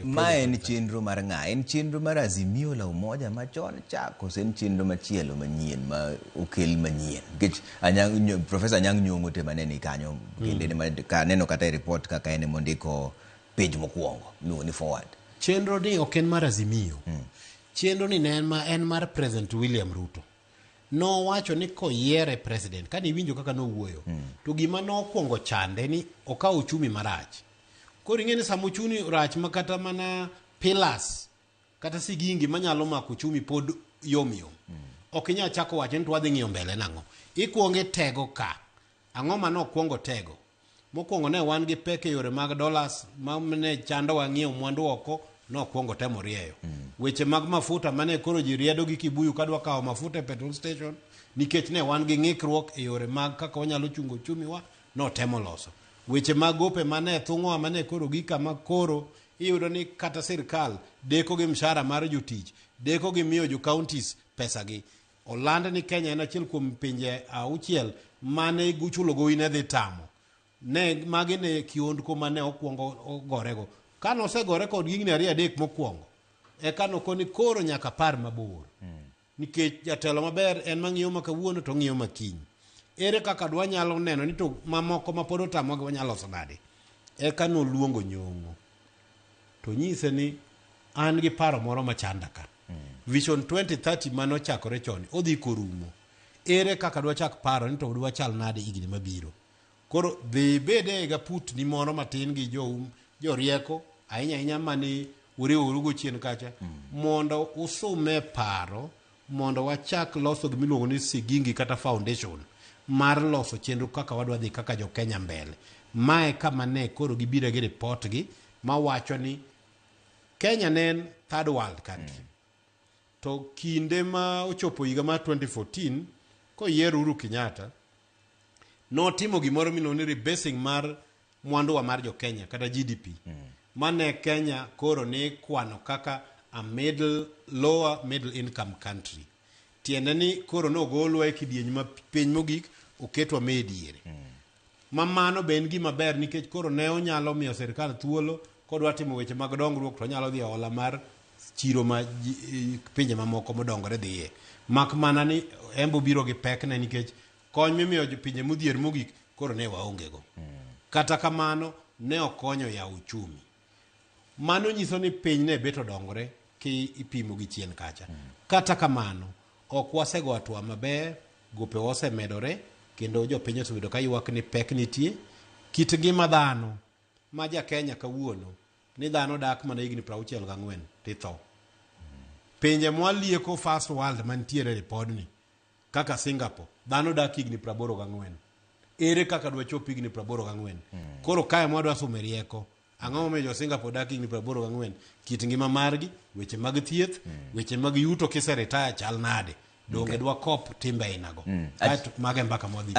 Ma en chenro mar ng'a? En chenro mar Azimio la Umoja machon chako, en chenro machielo manyien ma okel manyien. Nikech Profesa Anyang' Nyong'o tema ne ni kanyo kende ka neno kata e report kaka en mondiko page mokwongo luongo ni forward. Chenro ni ok en mar Azimio. Chenro ni en mar President William Ruto. No wacho ni koyiere president kani winjo kaka no wuoyo to gima no kwongo chande ni okawo uchumi marach. Koro ing'eni samo uchumi rach makata mana pillars kata sigingi manyalo mako uchumi pod yom. Ok inya chako wacho ni to wadhi ng'iyo mbele nang'o. Ikuonge tego ka. Ang'o ma no kwongo tego. Mokwongo ne wan gi peke yore mag dollars ma ne chando wa ng'iyo mwandu oko no kwongo temo rieyo. Weche mag mafuta mane koro ji riedo gi kibuyu kadwa kawo mafuta e petrol station nikech ne wan gi ng'ikruok e yore mag kaka wanyalo chungo uchumi wa no temo loso. Weche mag gope mane thung'o mane koro gika ma koro iyudo ni kata sirkal deko gi mshahara mar jotich, deko gi miyo jo counties pesa gi. Oland ni Kenya en achiel kuom pinje 6 mane guchulo gowi ne dhi tamo. Ne magi ne kiondko mane okwongo ogorego. Kano osegore kod gigni 2-3 mokwongo. Kano koni koro nyaka par mabor. Nikech jatelo maber en mang'iyo makawuono to ng'iyo makiny. Ere kaka dwa nyalo neno ni to mamoko ma pod otamogi wanyalo loso nade. Kano luongo Nyong'o. To nyise ni an gi paro moro machanda ka. Vision 2030 mano chakore choni odhi korumo. Ere kaka dwa chak paro ni to dwa chal nade igni mabiro. Koro dhi bede ga put ni moro matin gi jo rieko ahinya mani uriwo chien kacha mondo usume paro mondo wachak loso gimiluongo ni sigingi kata foundation mar loso chenro kaka wadwa dhi kaka jo Kenya mbele. Mae kama ne koro gibiro gi report gi mawacho ni Kenya ne third world country. To kinde ma ochopo higa mar 2014 koyiero Uhuru Kenyatta notimo gimoro miluongo ni rebasing mar mwandu wa mar jo Kenya kata GDP. Mane Kenya koro ne kwano kaka a lower middle income country. Tiende ni koro no golwa e kidieny ma piny mogik oketwa mediere. Mamano ben gima ber nikech koro ne onyalo miyo serikal thuolo kodwa timo weche mag dongruok to nyalo dhi ola mar chiro ma pinje mamoko modongore dhiye. Mak mana ni embo biro gi pek ne nikech kony mimiyo pinje modhier mogik koro ne waonge go. Kata kamano ne okonyo ya uchumi. Mano nyiso ni piny ne beto dongore ki ipimo gi chien kacha. Kata kamano ok wasego atwa maber, gope wose medore kendo jo piny osebedo ka ywak ni pek nitie. Kit ngima dhano ma ja Kenya kawuono ni dhano dak mana higni 64 titho. Pinje mwalieko first world mantiere ripodni kaka Singapore dhano dak higni 84. Ere kaka dwa chop higni 84. Koro kae mwadwa sume rieko. Ang'o momiyo jo Singapore dak higni 84? Kit ngima margi, weche mag thieth, weche mag yuto kiseretire chal nade. Donge dwa kop timbe inago. Mage mbaka modhi.